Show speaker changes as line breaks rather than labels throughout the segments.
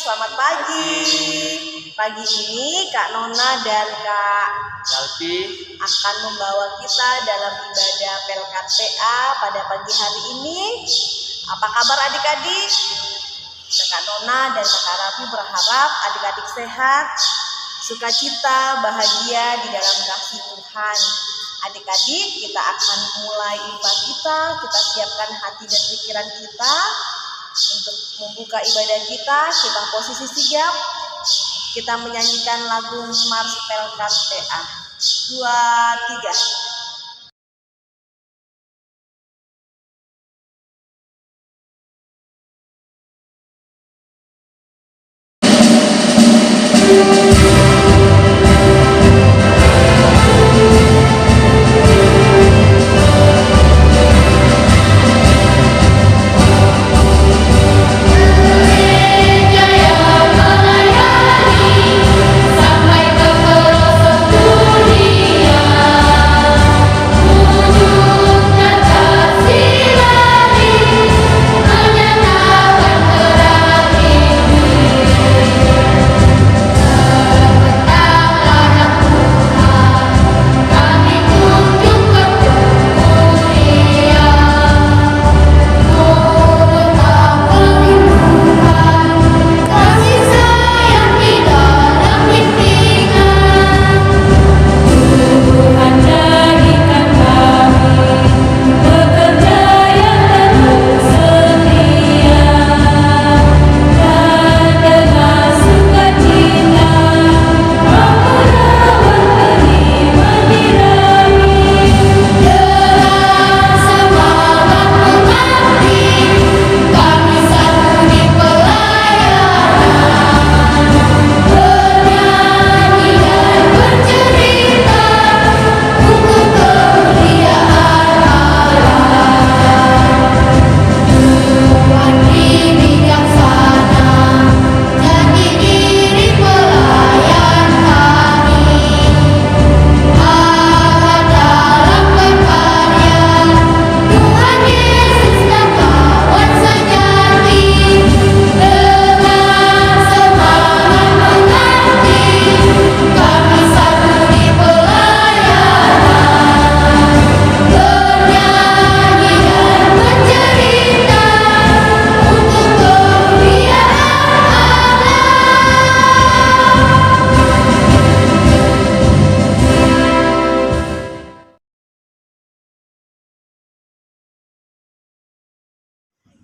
selamat pagi. Pagi ini Kak Nona dan Kak
Galpi
akan membawa kita dalam ibadah PLKTA pada pagi hari ini. Apa kabar adik-adik? Kak Nona dan Kak Rafi berharap adik-adik sehat, sukacita, bahagia di dalam kasih Tuhan. Adik-adik, kita akan mulai ibadah kita siapkan hati dan pikiran kita untuk membuka ibadah kita posisi sigap, kita menyanyikan lagu Mars PLKTA. 2, 3.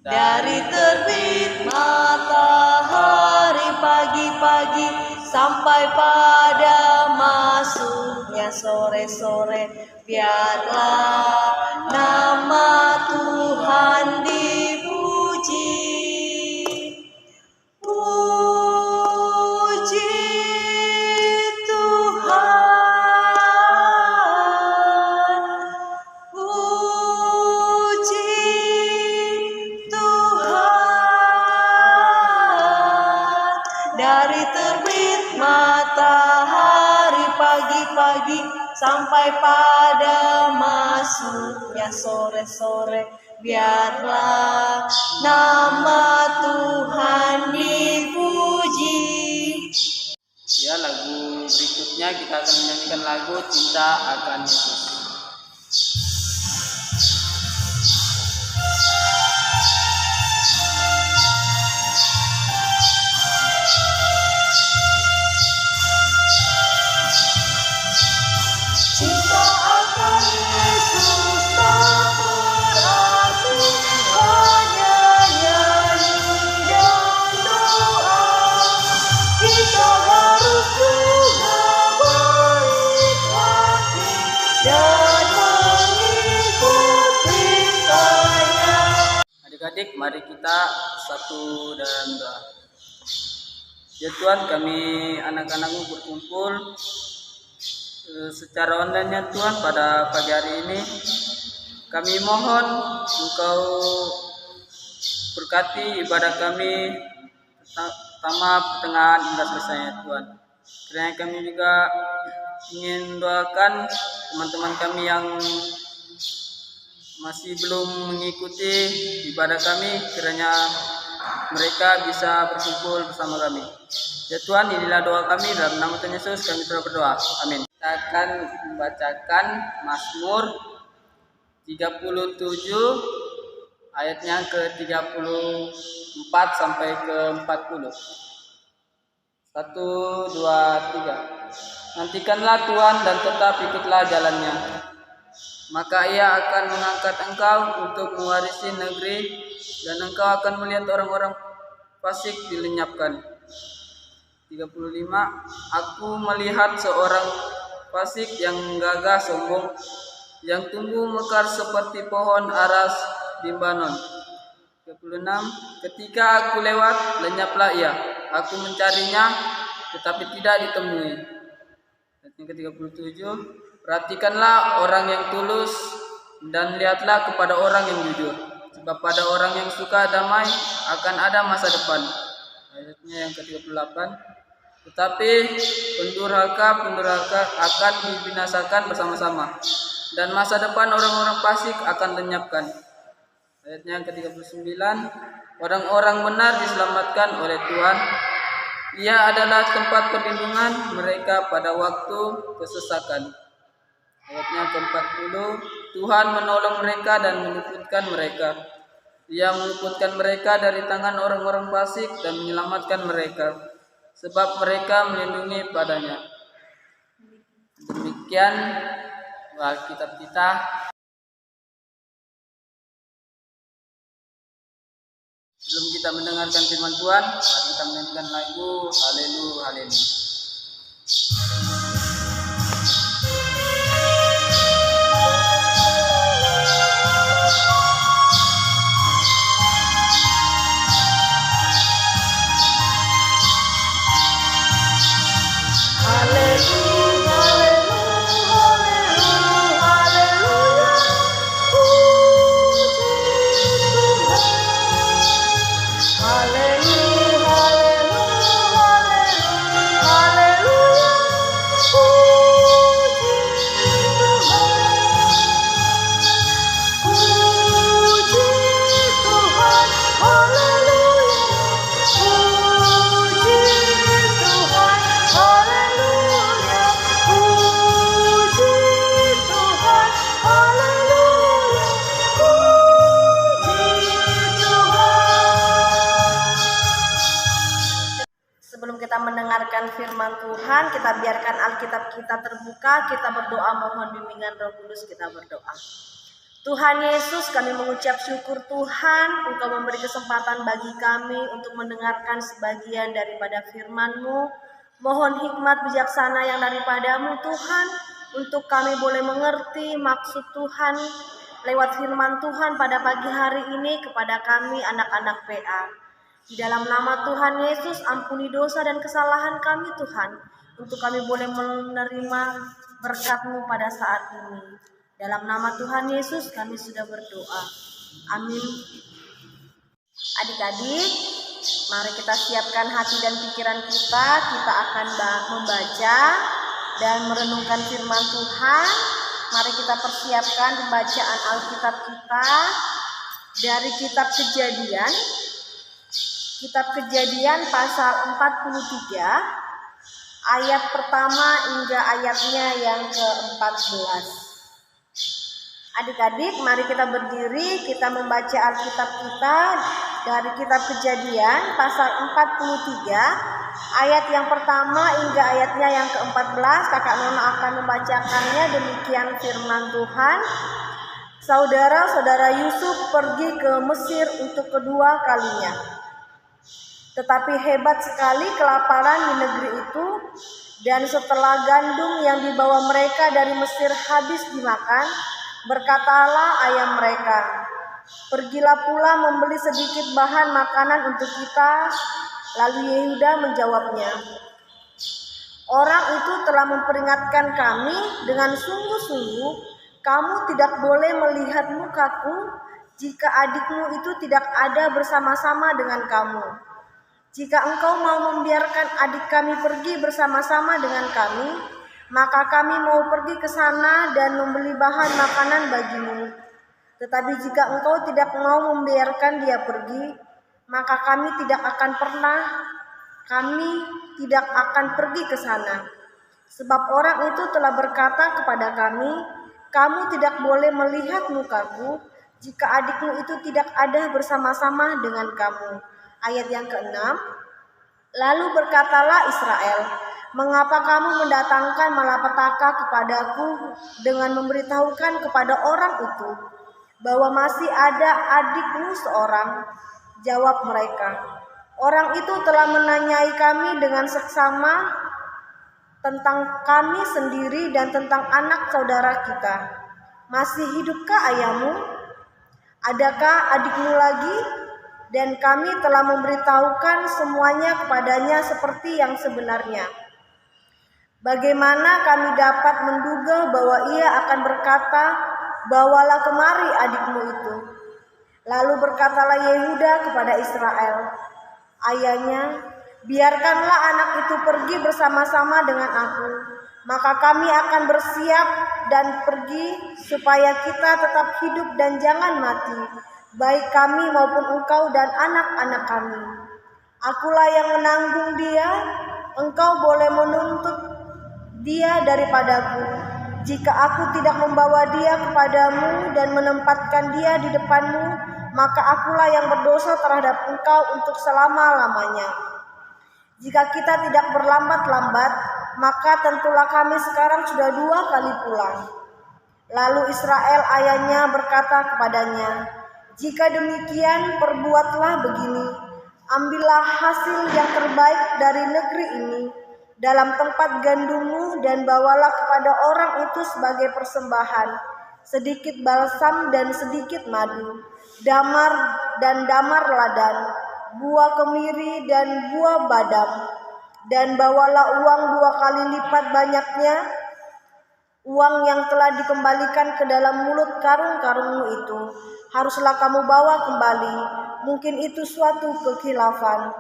Dari terbit matahari pagi-pagi sampai pada masuknya sore-sore, biarlah nama Tuhan dipuji. Puji Tuhan, puji dari terbit matahari pagi-pagi sampai pada masuknya sore-sore, biarlah nama Tuhan dipuji.
Ya, lagu berikutnya kita akan menyanyikan lagu Cinta Akan Yesus.
Cinta akan Yesus tak berarti hanya nyanyi dan doa. Kita harus juga baik hati dan mengikut perintahnya.
Adik-adik, mari kita satu dalam doa. Ya Tuhan, kami anak-anakmu berkumpul secara online ya Tuhan pada pagi hari ini. Kami mohon Engkau berkati ibadah kami, pertama, pertengahan, hingga selesai Tuhan. Kiranya kami juga ingin doakan teman-teman kami yang masih belum mengikuti ibadah kami, kiranya mereka bisa berkumpul bersama kami. Ya Tuhan, inilah doa kami, dalam nama Tuhan Yesus kami telah berdoa. Amin. Kita akan membacakan Mazmur 37 ayatnya ke-34 sampai ke-40. 1, 2, 3. Nantikanlah Tuhan dan tetap ikutlah jalannya, maka Ia akan mengangkat engkau untuk mewarisi negeri, dan engkau akan melihat orang-orang fasik dilenyapkan. 35. Aku melihat seorang fasik yang gagah sombong, yang tumbuh mekar seperti pohon aras Libanon. 36. Ketika aku lewat, lenyaplah ia. Aku mencarinya, tetapi tidak ditemui. Ayat yang ke-37. Perhatikanlah orang yang tulus, dan lihatlah kepada orang yang jujur. Sebab pada orang yang suka damai akan ada masa depan. Ayatnya yang ke-38. Tetapi pendurhaka akan dibinasakan bersama-sama, dan masa depan orang-orang fasik akan lenyapkan. Ayatnya yang ke-39. Orang-orang benar diselamatkan oleh Tuhan. Ia adalah tempat perlindungan mereka pada waktu kesesakan. Ayatnya ke-40. Tuhan menolong mereka dan meluputkan mereka. Ia meluputkan mereka dari tangan orang-orang fasik dan menyelamatkan mereka, sebab mereka melindungi padanya. Demikian Alkitab kita. Sebelum kita mendengarkan firman Tuhan, mari kita menyanyikan lagu Haleluya, Haleluya.
Firman Tuhan, kita biarkan Alkitab kita terbuka, kita berdoa mohon bimbingan Roh Kudus, kita berdoa. Tuhan Yesus, kami mengucap syukur Tuhan, Engkau memberi kesempatan bagi kami untuk mendengarkan sebagian daripada firman-Mu. Mohon hikmat bijaksana yang daripadamu Tuhan, untuk kami boleh mengerti maksud Tuhan lewat firman Tuhan pada pagi hari ini kepada kami anak-anak PA. Di dalam nama Tuhan Yesus, ampuni dosa dan kesalahan kami Tuhan, untuk kami boleh menerima berkat-Mu pada saat ini. Dalam nama Tuhan Yesus kami sudah berdoa. Amin. Adik-adik, mari kita siapkan hati dan pikiran kita. Kita akan membaca dan merenungkan firman Tuhan. Mari kita persiapkan pembacaan Alkitab kita dari kitab Kejadian. Kitab Kejadian pasal 43, ayat pertama hingga ayatnya yang ke-14. Adik-adik, mari kita berdiri, kita membaca Alkitab kita dari kitab Kejadian pasal 43, ayat yang pertama hingga ayatnya yang ke-14. Kakak Nona akan membacakannya. Demikian firman Tuhan. Saudara-saudara Yusuf pergi ke Mesir untuk kedua kalinya. Tetapi hebat sekali kelaparan di negeri itu, dan setelah gandum yang dibawa mereka dari Mesir habis dimakan, berkatalah ayah mereka, "Pergilah pula membeli sedikit bahan makanan untuk kita." Lalu Yehuda menjawabnya, "Orang itu telah memperingatkan kami dengan sungguh-sungguh, kamu tidak boleh melihat mukaku jika adikmu itu tidak ada bersama-sama dengan kamu. Jika engkau mau membiarkan adik kami pergi bersama-sama dengan kami, maka kami mau pergi ke sana dan membeli bahan makanan bagimu. Tetapi jika engkau tidak mau membiarkan dia pergi, maka kami tidak akan pergi ke sana. Sebab orang itu telah berkata kepada kami, kamu tidak boleh melihat mukaku jika adikmu itu tidak ada bersama-sama dengan kamu. Ayat yang ke-6. Lalu berkatalah Israel, mengapa kamu mendatangkan malapetaka kepadaku dengan memberitahukan kepada orang itu bahwa masih ada adikmu seorang? Jawab mereka, orang itu telah menanyai kami dengan seksama tentang kami sendiri dan tentang anak saudara kita. Masih hidupkah ayahmu? Adakah adikmu lagi? Dan kami telah memberitahukan semuanya kepadanya seperti yang sebenarnya. Bagaimana kami dapat menduga bahwa ia akan berkata, bawalah kemari adikmu itu. Lalu berkatalah Yehuda kepada Israel, ayahnya, biarkanlah anak itu pergi bersama-sama dengan aku, maka kami akan bersiap dan pergi supaya kita tetap hidup dan jangan mati, baik kami maupun engkau dan anak-anak kami. Akulah yang menanggung dia, engkau boleh menuntut dia daripadaku. Jika aku tidak membawa dia kepadamu dan menempatkan dia di depanmu, maka akulah yang berdosa terhadap engkau untuk selama-lamanya. Jika kita tidak berlambat-lambat, maka tentulah kami sekarang sudah 2 kali pulang. Lalu Israel ayahnya berkata kepadanya, jika demikian perbuatlah begini, ambillah hasil yang terbaik dari negeri ini dalam tempat gandummu dan bawalah kepada orang itu sebagai persembahan, sedikit balsam dan sedikit madu, damar ladan, buah kemiri dan buah badam, dan bawalah uang 2 kali lipat banyaknya uang yang telah dikembalikan ke dalam mulut karung-karungmu itu. Haruslah kamu bawa kembali, mungkin itu suatu kekhilafan.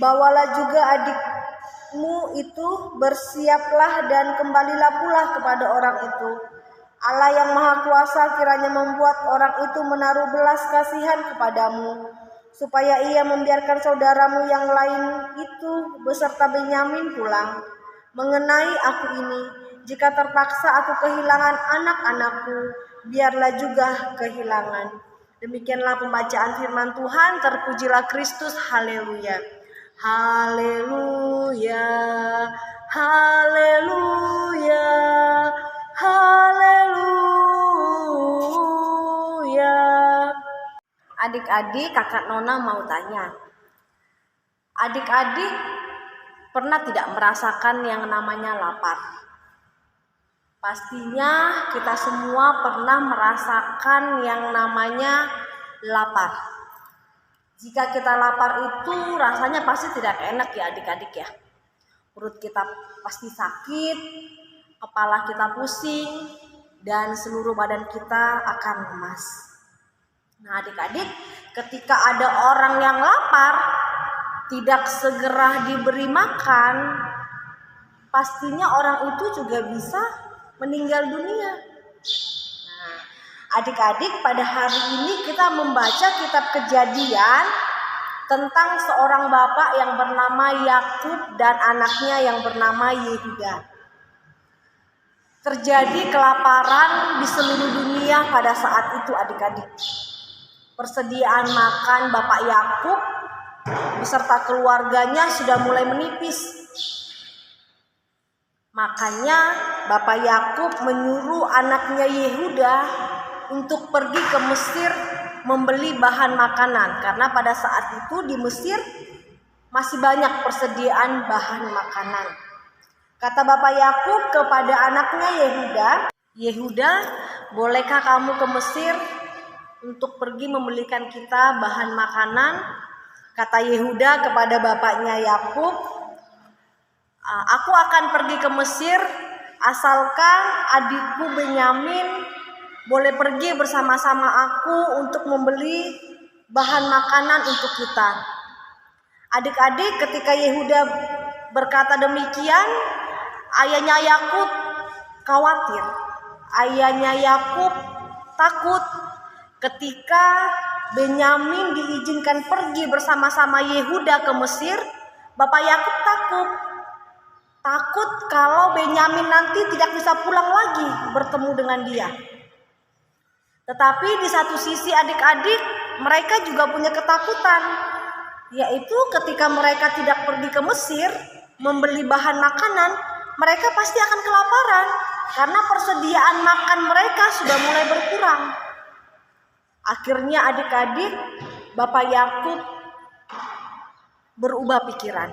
Bawalah juga adikmu itu, bersiaplah dan kembalilah pula kepada orang itu. Allah yang Maha Kuasa kiranya membuat orang itu menaruh belas kasihan kepadamu, supaya ia membiarkan saudaramu yang lain itu beserta Benyamin pulang. Mengenai aku ini, jika terpaksa aku kehilangan anak-anakku, biarlah juga kehilangan. Demikianlah pembacaan firman Tuhan. Terpujilah Kristus. Haleluya. Haleluya. Haleluya. Haleluya. Adik-adik, kakak Nona mau tanya. Adik-adik pernah tidak merasakan yang namanya lapar? Pastinya kita semua pernah merasakan yang namanya lapar. Jika kita lapar itu rasanya pasti tidak enak ya adik-adik ya. Perut kita pasti sakit, kepala kita pusing, dan seluruh badan kita akan lemas. Nah adik-adik, ketika ada orang yang lapar, tidak segera diberi makan, pastinya orang itu juga bisa meninggal dunia. Nah, adik-adik, pada hari ini kita membaca kitab Kejadian tentang seorang bapak yang bernama Yakub dan anaknya yang bernama Yehuda. Terjadi kelaparan di seluruh dunia pada saat itu adik-adik. Persediaan makan bapak Yakub beserta keluarganya sudah mulai menipis. Makanya Bapak Yakub menyuruh anaknya Yehuda untuk pergi ke Mesir membeli bahan makanan, karena pada saat itu di Mesir masih banyak persediaan bahan makanan. Kata Bapak Yakub kepada anaknya Yehuda, Yehuda, bolehkah kamu ke Mesir untuk pergi membelikan kita bahan makanan? Kata Yehuda kepada bapaknya Yakub, aku akan pergi ke Mesir asalkan adikku Benyamin boleh pergi bersama-sama aku untuk membeli bahan makanan untuk kita. Adik-adik, ketika Yehuda berkata demikian, ayahnya Yakub khawatir. Ayahnya Yakub takut ketika Benyamin diizinkan pergi bersama-sama Yehuda ke Mesir, Bapak Yakub takut kalau Benyamin nanti tidak bisa pulang lagi bertemu dengan dia. Tetapi di satu sisi adik-adik mereka juga punya ketakutan, yaitu ketika mereka tidak pergi ke Mesir membeli bahan makanan, mereka pasti akan kelaparan karena persediaan makan mereka sudah mulai berkurang. Akhirnya adik-adik, Bapak Yakub berubah pikiran.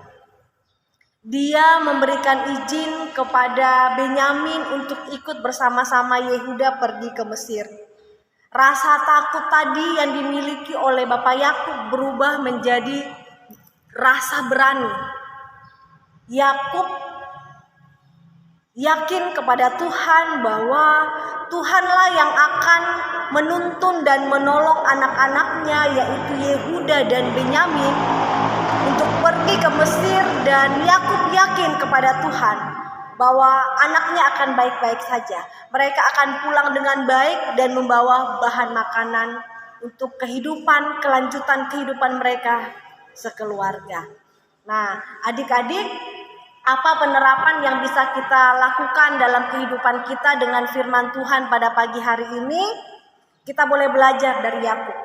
Dia memberikan izin kepada Benyamin untuk ikut bersama-sama Yehuda pergi ke Mesir. Rasa takut tadi yang dimiliki oleh Bapak Yakub berubah menjadi rasa berani. Yakub yakin kepada Tuhan bahwa Tuhanlah yang akan menuntun dan menolong anak-anaknya, yaitu Yehuda dan Benyamin, untuk pergi ke Mesir. Dan Yakub yakin kepada Tuhan bahwa anaknya akan baik-baik saja. Mereka akan pulang dengan baik dan membawa bahan makanan untuk kelanjutan kehidupan mereka sekeluarga. Nah, adik-adik, apa penerapan yang bisa kita lakukan dalam kehidupan kita dengan firman Tuhan pada pagi hari ini? Kita boleh belajar dari Yakub.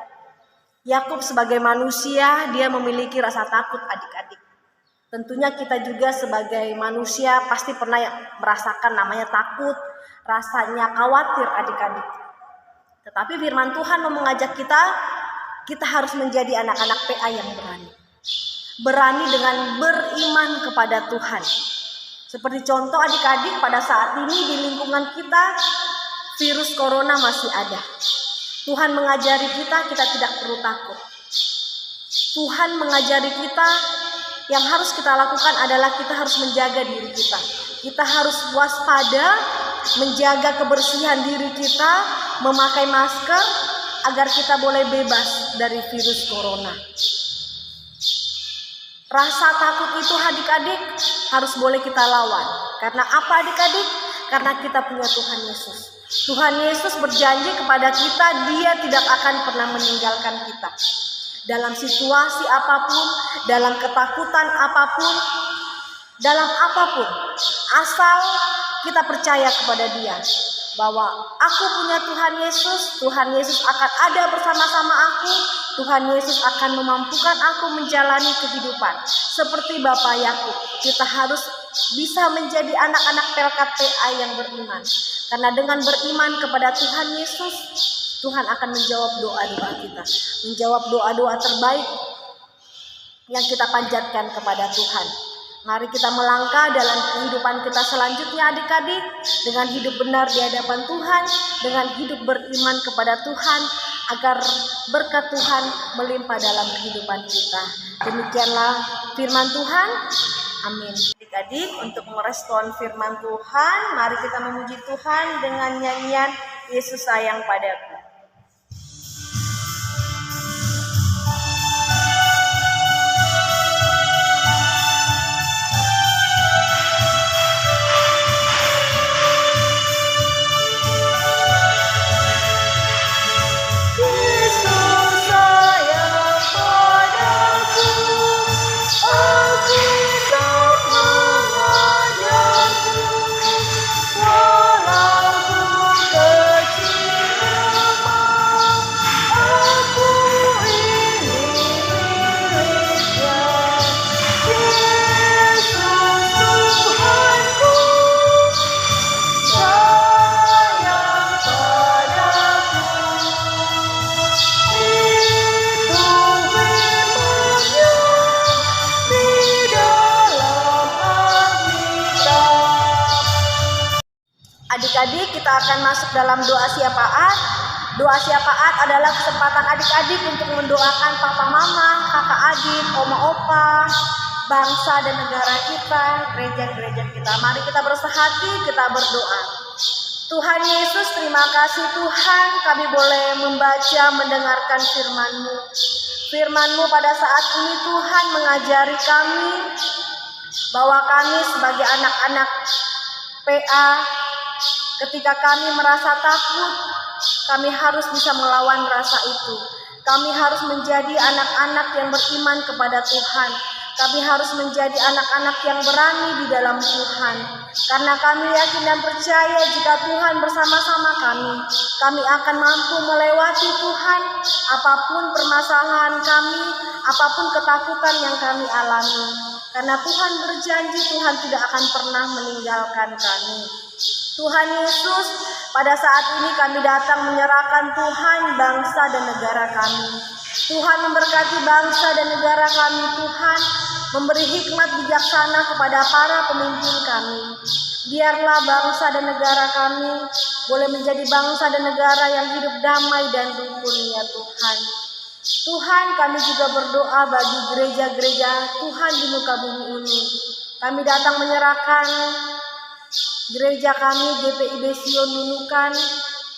Yakub sebagai manusia, dia memiliki rasa takut, adik-adik. Tentunya kita juga sebagai manusia pasti pernah merasakan namanya takut, rasanya khawatir, adik-adik. Tetapi firman Tuhan mau mengajak kita harus menjadi anak-anak PA yang berani. Berani dengan beriman kepada Tuhan. Seperti contoh adik-adik, pada saat ini di lingkungan kita virus corona masih ada. Tuhan mengajari kita tidak perlu takut. Tuhan mengajari kita yang harus kita lakukan adalah kita harus menjaga diri kita. Kita harus waspada, menjaga kebersihan diri kita, memakai masker agar kita boleh bebas dari virus corona. Rasa takut itu adik-adik harus boleh kita lawan. Karena apa adik-adik? Karena kita punya Tuhan Yesus. Tuhan Yesus berjanji kepada kita, Dia tidak akan pernah meninggalkan kita. Dalam situasi apapun, dalam ketakutan apapun, dalam apapun, asal kita percaya kepada Dia bahwa aku punya Tuhan Yesus akan ada bersama-sama aku, Tuhan Yesus akan memampukan aku menjalani kehidupan. Seperti Bapak Yakub, kita harus bisa menjadi anak-anak pelkat PA yang beriman. Karena dengan beriman kepada Tuhan Yesus, Tuhan akan menjawab doa-doa kita, menjawab doa-doa terbaik yang kita panjatkan kepada Tuhan. Mari kita melangkah dalam kehidupan kita selanjutnya adik-adik, dengan hidup benar di hadapan Tuhan, dengan hidup beriman kepada Tuhan, agar berkat Tuhan melimpah dalam kehidupan kita. Demikianlah firman Tuhan. Amin. Adik-adik, untuk merespon firman Tuhan, mari kita memuji Tuhan dengan nyanyian Yesus sayang padaku. Adik-adik, kita akan masuk dalam doa syafaat. Doa syafaat adalah kesempatan adik-adik untuk mendoakan papa mama, kakak adik, oma opa, bangsa dan negara kita, gereja-gereja kita. Mari kita bersehati, kita berdoa. Tuhan Yesus, terima kasih Tuhan, kami boleh membaca, mendengarkan firman-Mu. Firman-Mu pada saat ini Tuhan mengajari kami bahwa kami sebagai anak-anak PA, ketika kami merasa takut, kami harus bisa melawan rasa itu. Kami harus menjadi anak-anak yang beriman kepada Tuhan. Kami harus menjadi anak-anak yang berani di dalam Tuhan. Karena kami yakin dan percaya jika Tuhan bersama-sama kami akan mampu melewati Tuhan apapun permasalahan kami, apapun ketakutan yang kami alami. Karena Tuhan berjanji Tuhan tidak akan pernah meninggalkan kami. Tuhan Yesus, pada saat ini kami datang menyerahkan Tuhan bangsa dan negara kami. Tuhan memberkati bangsa dan negara kami. Tuhan memberi hikmat bijaksana kepada para pemimpin kami. Biarlah bangsa dan negara kami boleh menjadi bangsa dan negara yang hidup damai dan rukun ya Tuhan. Tuhan, kami juga berdoa bagi gereja-gereja Tuhan di muka bumi ini. Kami datang menyerahkan gereja kami GPIB Sion Nunukan.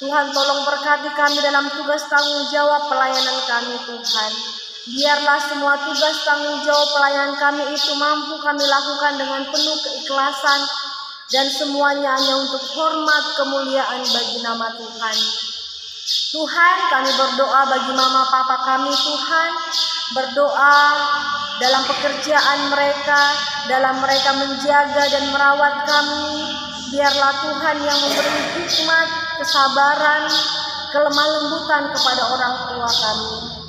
Tuhan tolong berkati kami dalam tugas tanggung jawab pelayanan kami Tuhan. Biarlah semua tugas tanggung jawab pelayanan kami itu mampu kami lakukan dengan penuh keikhlasan. Dan semuanya hanya untuk hormat kemuliaan bagi nama Tuhan. Tuhan, kami berdoa bagi mama papa kami Tuhan. Berdoa dalam pekerjaan mereka, dalam mereka menjaga dan merawat kami. Biarlah Tuhan yang memberi hikmat, kesabaran, kelemah lembutan kepada orang tua kami.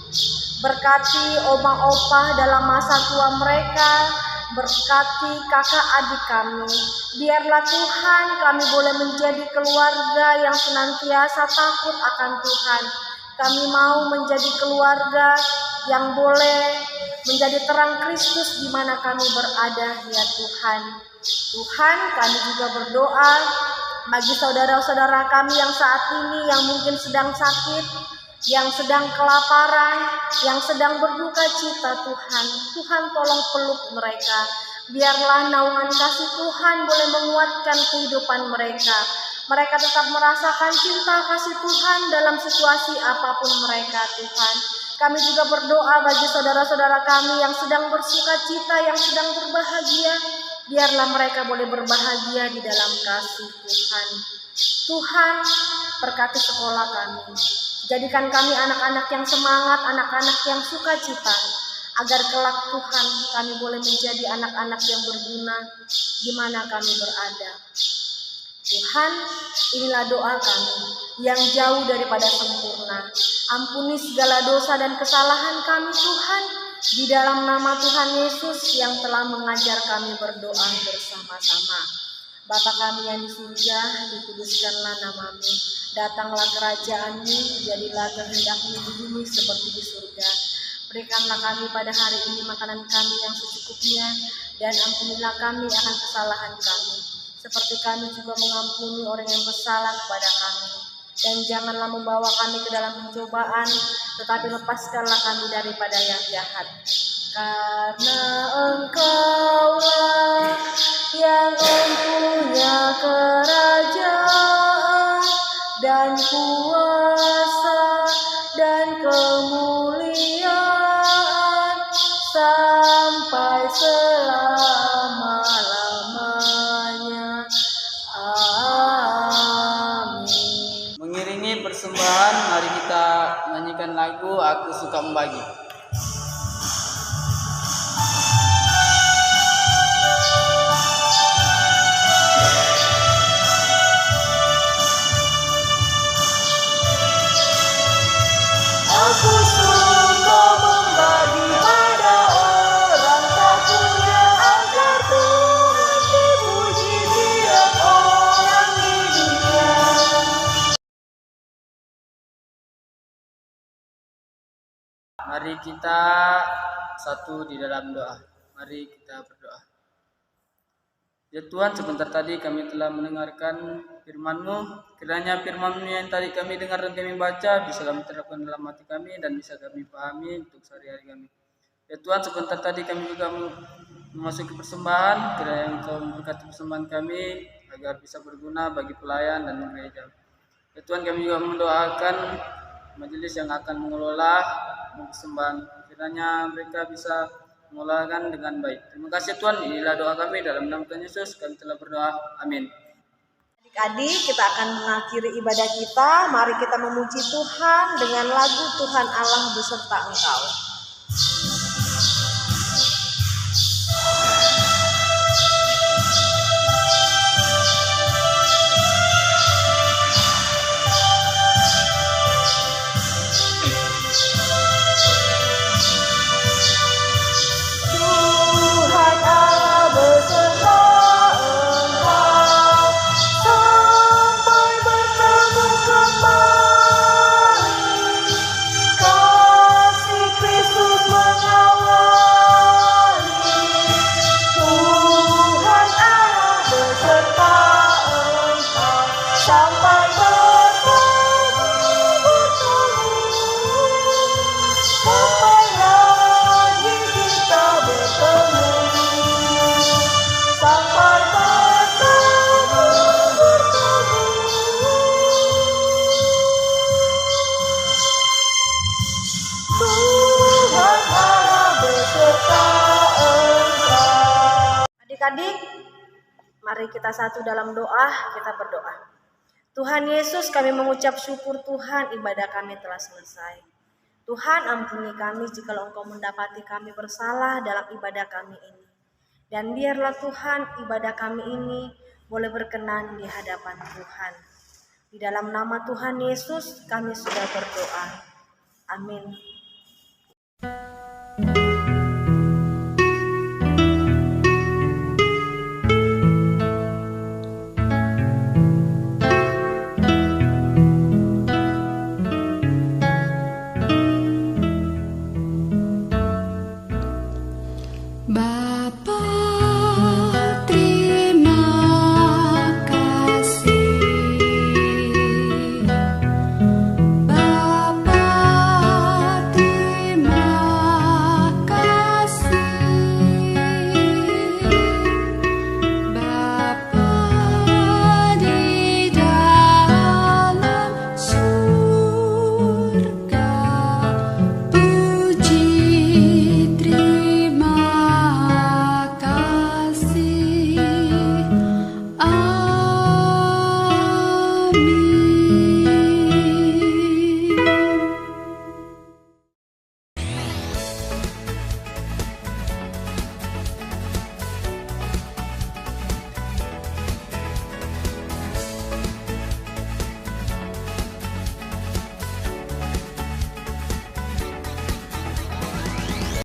Berkati oma opa dalam masa tua mereka, berkati kakak adik kami. Biarlah Tuhan kami boleh menjadi keluarga yang senantiasa takut akan Tuhan. Kami mau menjadi keluarga yang boleh menjadi terang Kristus di mana kami berada ya Tuhan. Tuhan, kami juga berdoa bagi saudara-saudara kami yang saat ini yang mungkin sedang sakit, yang sedang kelaparan, yang sedang berduka cita Tuhan. Tuhan tolong peluk mereka. Biarlah naungan kasih Tuhan boleh menguatkan kehidupan mereka. Mereka tetap merasakan cinta kasih Tuhan dalam situasi apapun mereka Tuhan. Kami juga berdoa bagi saudara-saudara kami yang sedang bersuka cita, yang sedang berbahagia. Biarlah mereka boleh berbahagia di dalam kasih Tuhan. Tuhan, berkati sekolah kami. Jadikan kami anak-anak yang semangat, anak-anak yang sukacita, agar kelak Tuhan kami boleh menjadi anak-anak yang berguna di mana kami berada. Tuhan, inilah doa kami yang jauh daripada sempurna. Ampuni segala dosa dan kesalahan kami Tuhan, di dalam nama Tuhan Yesus yang telah mengajar kami berdoa bersama-sama. Bapa kami yang di surga, dikuduskanlah nama-Mu. Datanglah kerajaan-Mu, jadilah kehendak-Mu di bumi seperti di surga. Berikanlah kami pada hari ini makanan kami yang secukupnya, dan ampunilah kami akan kesalahan kami, seperti kami juga mengampuni orang yang bersalah kepada kami. Dan janganlah membawa kami ke dalam pencobaan, tetapi lepaskanlah kami daripada yang jahat. Karena Engkaulah yang mempunyai kerajaan dan kuasa dan kemuliaan sampai selama-lamanya. Amin.
Mengiringi persembahan, mari kita nyanyikan lagu Aku Suka Membagi.
Aku suka membagi pada orang tak punya, agar Tuhan dipuji tiap orang di dunia.
Mari kita satu di dalam doa. Mari kita berdoa. Ya Tuhan, sebentar tadi kami telah mendengarkan firman-Mu. Kiranya firman-Mu yang tadi kami dengar dan kami baca bisa kami terapkan dalam hati kami dan bisa kami pahami untuk sehari-hari kami. Ya Tuhan, sebentar tadi kami juga memasuki persembahan. Kiranya Engkau memberkati persembahan kami agar bisa berguna bagi pelayan dan gereja. Ya Tuhan, kami juga mendoakan majelis yang akan mengelola persembahan. Kiranya mereka bisa mengolahkan dengan baik. Terima kasih Tuhan, inilah doa kami dalam nama Tuhan Yesus kami telah berdoa. Amin.
Adik, kita akan mengakhiri ibadah kita. Mari kita memuji Tuhan dengan lagu Tuhan Allah beserta Engkau. Adik-adik, mari kita satu dalam doa, kita berdoa. Tuhan Yesus, kami mengucap syukur Tuhan, ibadah kami telah selesai. Tuhan, ampuni kami jika Engkau mendapati kami bersalah dalam ibadah kami ini. Dan biarlah Tuhan, ibadah kami ini boleh berkenan di hadapan Tuhan. Di dalam nama Tuhan Yesus kami sudah berdoa. Amin.